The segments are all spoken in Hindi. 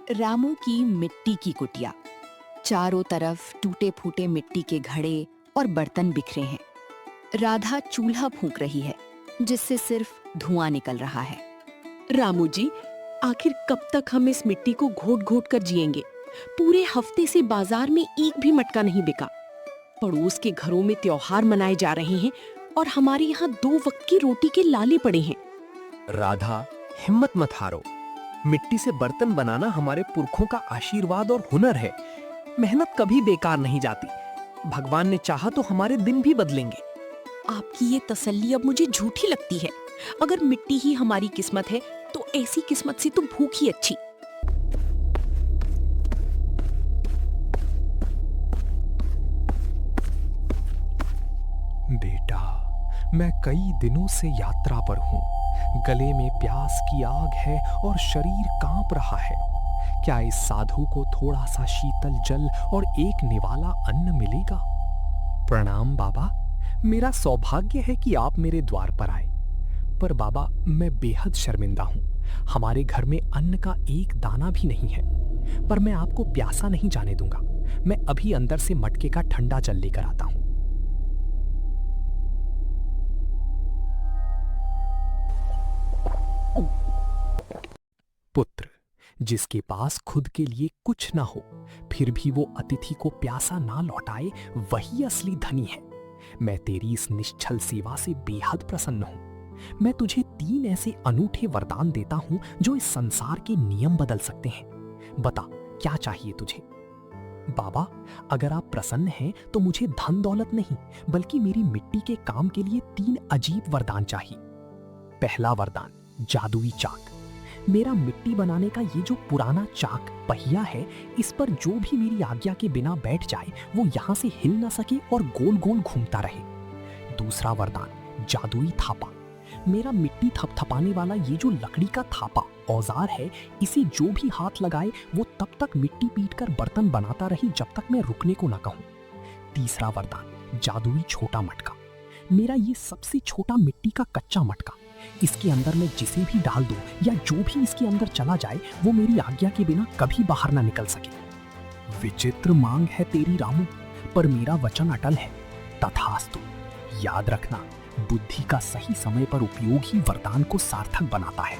रामू की मिट्टी की कुटिया। चारों तरफ टूटे फूटे मिट्टी के घड़े और बर्तन बिखरे हैं। राधा चूल्हा फूंक रही है, जिससे सिर्फ धुआं निकल रहा है। रामू जी, आखिर कब तक हम इस मिट्टी को घोट घोट कर जिएंगे? पूरे हफ्ते से बाजार में एक भी मटका नहीं बिका। पड़ोस के घरों में त्योहार मनाए जा रहे हैं और हमारे यहाँ 2 वक्त की रोटी के लाले पड़े हैं। राधा, हिम्मत मत हारो। मिट्टी से बर्तन बनाना हमारे पुरखों का आशीर्वाद और हुनर है। मेहनत कभी बेकार नहीं जाती। भगवान ने चाहा तो हमारे दिन भी बदलेंगे। आपकी ये तसल्ली अब मुझे झूठी लगती है। अगर मिट्टी ही हमारी किस्मत है तो ऐसी किस्मत से तो भूख ही अच्छी। बेटा, मैं कई दिनों से यात्रा पर हूँ। गले में प्यास की आग है और शरीर कांप रहा है। क्या इस साधु को थोड़ा सा शीतल जल और एक निवाला अन्न मिलेगा? प्रणाम बाबा, मेरा सौभाग्य है कि आप मेरे द्वार पर आए। पर बाबा, मैं बेहद शर्मिंदा हूँ। हमारे घर में अन्न का एक दाना भी नहीं है। पर मैं आपको प्यासा नहीं जाने दूंगा। मैं अभी अंदर से मटके का ठंडा जल लेकर आता हूँ। पुत्र, जिसके पास खुद के लिए कुछ ना हो, फिर भी वो अतिथि को प्यासा ना लौटाए, वही असली धनी है। मैं तेरी इस निश्छल सेवा से बेहद प्रसन्न हूं। मैं तुझे 3 ऐसे अनूठे वरदान देता हूं जो इस संसार के नियम बदल सकते हैं। बता, क्या चाहिए तुझे? बाबा, अगर आप प्रसन्न हैं तो मुझे धन दौलत नहीं, बल्कि मेरी मिट्टी के काम के लिए 3 अजीब वरदान चाहिए। पहला वरदान, जादुई चाक। मेरा मिट्टी बनाने का ये जो पुराना चाक पहिया है, इस पर जो भी मेरी आज्ञा के बिना बैठ जाए वो यहाँ से हिल ना सके और गोल गोल घूमता रहे। दूसरा वरदान, जादुई थापा। मेरा मिट्टी थपथपाने वाला ये जो लकड़ी का थापा औजार है, इसे जो भी हाथ लगाए वो तब तक मिट्टी पीटकर बर्तन बनाता रहे जब तक मैं रुकने को ना कहूं। तीसरा वरदान, जादुई छोटा मटका। मेरा ये सबसे छोटा मिट्टी का कच्चा मटका, इसके अंदर मैं जिसे भी डाल दूं या जो भी इसके अंदर चला जाए वो मेरी आज्ञा के बिना कभी बाहर ना निकल सके। विचित्र मांग है तेरी रामू, पर मेरा वचन अटल है। तथास्तु। याद रखना, बुद्धि का सही समय पर उपयोग ही वरदान को सार्थक बनाता है।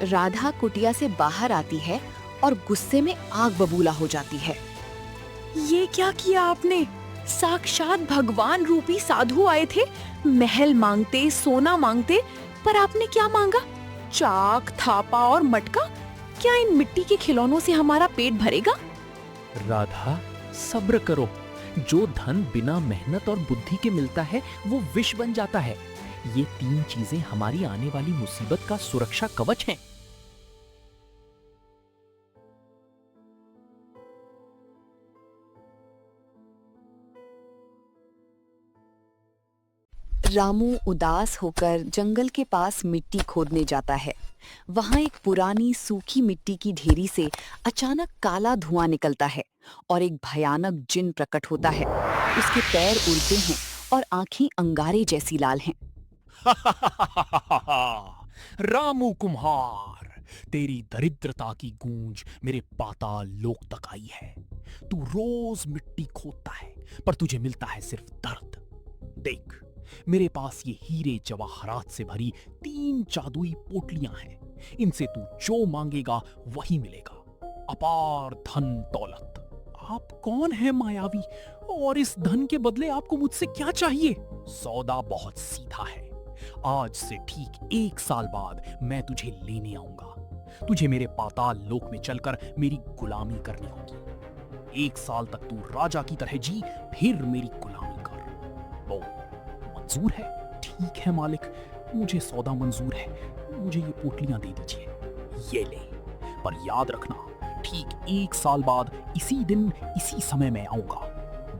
राधा कुटिया से बाहर आती है और गुस्से में आग बबूला हो जाती है। ये क्या किया आपने? साक्षात भगवान रूपी साधु आए थे, महल मांगते, सोना मांगते, पर आपने क्या मांगा? चाक, थापा और मटका? क्या इन मिट्टी के खिलौनों से हमारा पेट भरेगा? राधा, सब्र करो। जो धन बिना मेहनत और बुद्धि के मिलता है वो विष बन जाता है। ये 3 चीजें हमारी आने वाली मुसीबत का सुरक्षा कवच हैं। रामू उदास होकर जंगल के पास मिट्टी खोदने जाता है। वहां एक पुरानी सूखी मिट्टी की ढेरी से अचानक काला धुआं निकलता है और एक भयानक जिन प्रकट होता है। उसके पैर उड़ते हैं और आंखें अंगारे जैसी लाल हैं। रामू कुम्हार, तेरी दरिद्रता की गूंज मेरे पाताल लोक तक आई है। तू रोज मिट्टी खोदता है, पर तुझे मिलता है सिर्फ दर्द। देख, मेरे पास ये हीरे जवाहरात से भरी 3 जादुई पोटलियां हैं। इनसे तू जो मांगेगा वही मिलेगा। अपार धन दौलत। आप कौन है मायावी, और इस धन के बदले आपको मुझसे क्या चाहिए? सौदा बहुत सीधा है। आज से ठीक 1 साल बाद मैं तुझे लेने आऊंगा। तुझे मेरे पाताल लोक में चलकर मेरी गुलामी करनी होगी। 1 साल तक तू राजा की तरह जी, फिर मेरी गुलामी कर। बोल, मंजूर है? ठीक है मालिक, मुझे सौदा मंजूर है। मुझे ये पोटलियां दे दीजिए। ये ले, पर याद रखना, ठीक 1 साल बाद इसी दिन इसी समय मैं आऊंगा।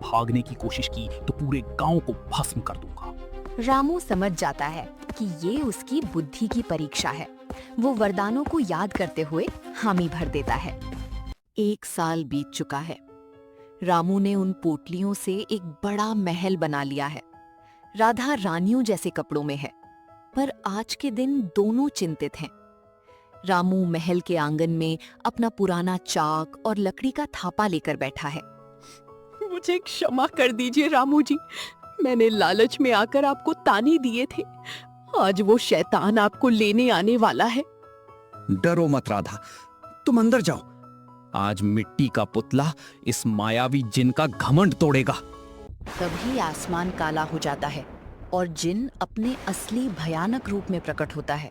भागने की कोशिश की तो पूरे गांव को भस्म कर दूंगा। रामू समझ जाता है कि ये उसकी बुद्धि की परीक्षा है। वो वरदानों को याद करते हुए हामी भर देता है। 1 साल बीत चुका है। रामू ने उन पोटलियों से एक बड़ा महल बना लिया है। राधा रानियों जैसे कपड़ों में है, पर आज के दिन दोनों चिंतित हैं। रामू महल के आंगन में अपना पुराना चाक और लकड़ी का थापा लेकर बैठा है। मुझे क्षमा कर दीजिए रामू जी, मैंने लालच में आकर आपको ताने दिए थे। आज वो शैतान आपको लेने आने वाला है। डरो मत राधा, तुम अंदर जाओ। आज मिट्टी का पुतला इस मायावी जिन का घमंड तोड़ेगा। तभी आसमान काला हो जाता है और जिन अपने असली भयानक रूप में प्रकट होता है।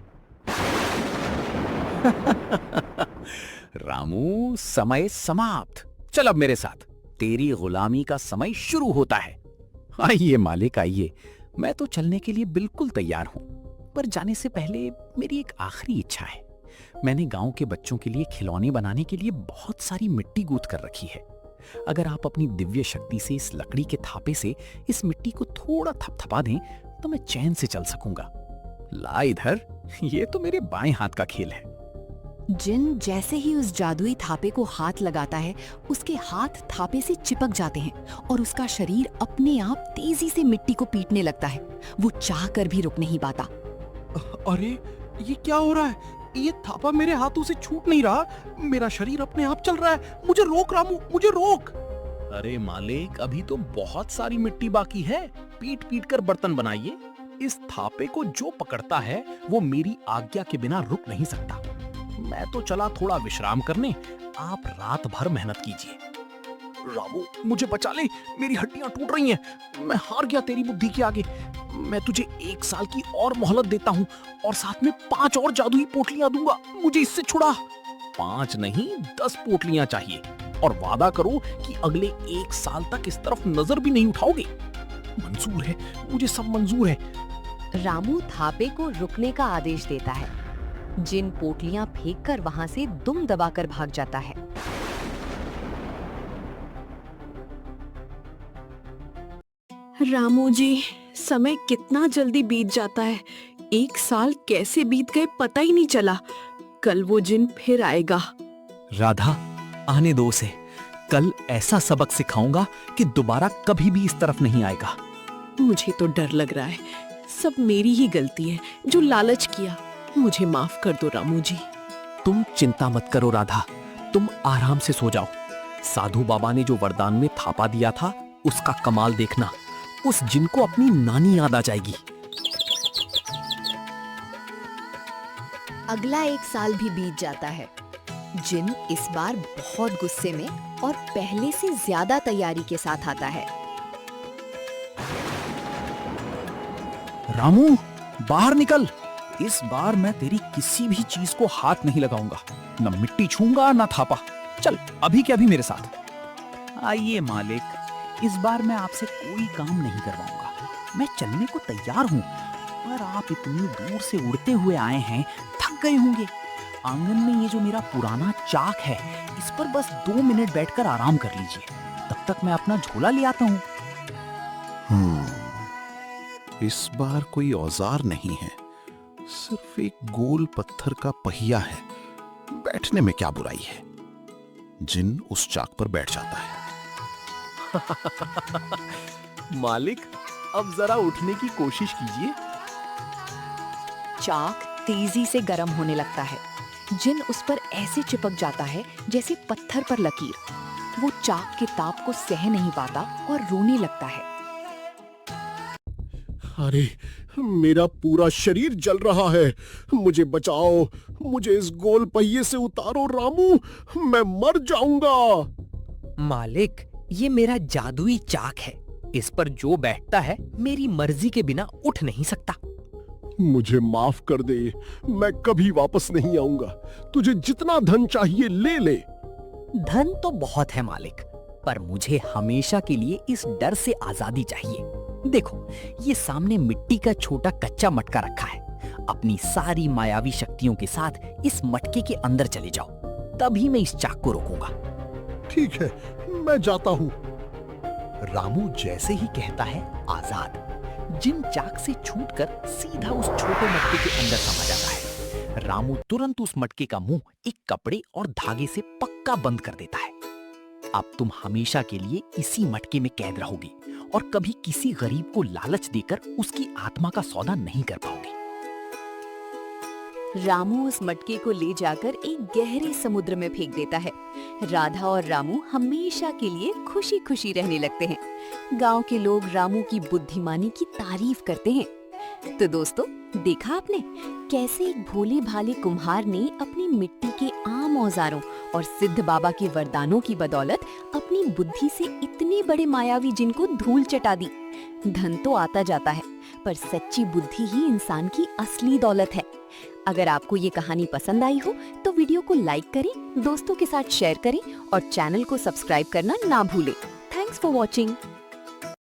रामू, समय समाप्त। चल अब मेरे साथ, तेरी गुलामी का समय शुरू होता है। आइए मालिक आइए, मैं तो चलने के लिए बिल्कुल तैयार हूं, पर जाने से पहले मेरी एक आखिरी इच्छा है। मैंने गांव के बच्चों के लिए खिलौने बनाने के लिए बहुत सारी मिट्टी गूंथ कर रखी है। अगर आप अपनी दिव्य शक्ति से इस लकड़ी के थापे से इस मिट्टी को थोड़ा थपथपा दें तो मैं चैन से चल सकूंगा। ला इधर, ये तो मेरे बाएं हाथ का खेल है। जिन जैसे ही उस जादुई थापे को हाथ लगाता है, उसके हाथ थापे से चिपक जाते हैं और उसका शरीर अपने आप तेजी से मिट्टी को पीटने लगता है। वो चाह कर भी रुक नहीं पाता। अरे ये क्या हो रहा है? ये थापा मेरे हाथों से छूट नहीं रहा। मेरा शरीर अपने आप चल रहा है। मुझे रोक रामू, मुझे रोक। अरे मालिक, अभी तो बहुत सारी मिट्टी बाकी है। पीट पीट कर बर्तन बनाइए। इस थापे को जो पकड़ता है वो मेरी आज्ञा के बिना रुक नहीं सकता। मैं तो चला थोड़ा विश्राम करने, आप रात भर मेहनत कीजिए। रामू मुझे बचा ले, मेरी हड्डियां टूट रही हैं। मैं हार गया तेरी बुद्धि के आगे। मैं तुझे 1 साल की और मोहलत देता हूँ और साथ में 5 और जादुई पोटलियां दूंगा। मुझे इससे छुड़ा। 5 नहीं 10 पोटलियां चाहिए, और वादा करो कि अगले 1 साल तक इस तरफ नजर भी नहीं उठाओगे। मंजूर है, मुझे सब मंजूर है। रामू थापे को रुकने का आदेश देता है। जिन पोटलियां फेंककर वहां से दुम दबाकर भाग जाता है। रामू जी, समय कितना जल्दी बीत जाता है। 1 साल कैसे बीत गए पता ही नहीं चला। कल वो जिन फिर आएगा। राधा, आने दो उसे। कल ऐसा सबक सिखाऊंगा कि दोबारा कभी भी इस तरफ नहीं आएगा। मुझे तो डर लग रहा है। सब मेरी ही गलती है जो लालच किया। मुझे माफ कर दो रामू जी। तुम चिंता मत करो राधा, तुम आराम से सो जाओ। साधु बाबा ने जो वरदान में थापा दिया था उसका कमाल देखना। उस जिन को अपनी नानी याद आ जाएगी। अगला 1 साल भी बीत जाता है। जिन इस बार बहुत गुस्से में और पहले से ज्यादा तैयारी के साथ आता है। रामू, बाहर निकल। इस बार मैं तेरी किसी भी चीज को हाथ नहीं लगाऊंगा, न मिट्टी छूंगा न थापा। चल अभी के अभी मेरे साथ। आइए मालिक, इस बार मैं आपसे कोई काम नहीं करवाऊंगा। मैं चलने को तैयार हूँ, पर आप इतनी दूर से उड़ते हुए आए हैं, थक गए होंगे। आंगन में ये जो मेरा पुराना चाक है, इस पर बस 2 मिनट बैठकर आराम कर लीजिए। तब तक मैं अपना झोला ले आता हूँ। इस बार कोई औजार नहीं है, सिर्फ एक गोल पत्थर का पहिया है। बैठने में क्या बुराई है। जिन उस चाक पर बैठ जाता है। मालिक, अब जरा उठने की कोशिश कीजिए। चाक तेजी से गर्म होने लगता है। जिन उस पर ऐसे चिपक जाता है जैसे पत्थर पर लकीर। वो चाक के ताप को सह नहीं पाता और रोने लगता है। अरे, मेरा पूरा शरीर जल रहा है। मुझे बचाओ, मुझे इस गोल पहिए से उतारो रामू, मैं मर जाऊंगा। मालिक, ये मेरा जादुई चाक है। इस पर जो बैठता है मेरी मर्जी के बिना उठ नहीं सकता। मुझे माफ कर दे, मैं कभी वापस नहीं आऊंगा। तुझे जितना धन चाहिए ले ले। धन तो बहुत है मालिक, पर मुझे हमेशा के लिए इस डर से आजादी चाहिए। देखो, ये सामने मिट्टी का छोटा कच्चा मटका रखा है। अपनी सारी मायावी शक्तियों के साथ इस मटके के अंदर चले जाओ, तभी मैं इस चाक को रोकूंगा। ठीक है, मैं जाता हूँ। रामू जैसे ही कहता है आजाद, जिन चाक से छूटकर सीधा उस छोटे मटके के अंदर समा जाता है। रामू तुरंत उस मटके का मुंह एक कपड़े और धागे से पक्का बंद कर देता है। अब तुम हमेशा के लिए इसी मटके में कैद रहोगी और कभी किसी गरीब को लालच देकर उसकी आत्मा का सौदा नहीं कर पाओगे। रामू उस मटके को ले जाकर एक गहरे समुद्र में फेंक देता है। राधा और रामू हमेशा के लिए खुशी खुशी रहने लगते हैं। गांव के लोग रामू की बुद्धिमानी की तारीफ करते हैं। तो दोस्तों, देखा आपने कैसे एक भोले भाले कुम्हार ने अपनी मिट्टी के आम औजारों और सिद्ध बाबा के वरदानों की बदौलत अपनी बुद्धि से इतने बड़े मायावी जिन को धूल चटा दी। धन तो आता जाता है, पर सच्ची बुद्धि ही इंसान की असली दौलत है। अगर आपको ये कहानी पसंद आई हो तो वीडियो को लाइक करें, दोस्तों के साथ शेयर करें और चैनल को सब्सक्राइब करना ना भूलें। Thanks for watching.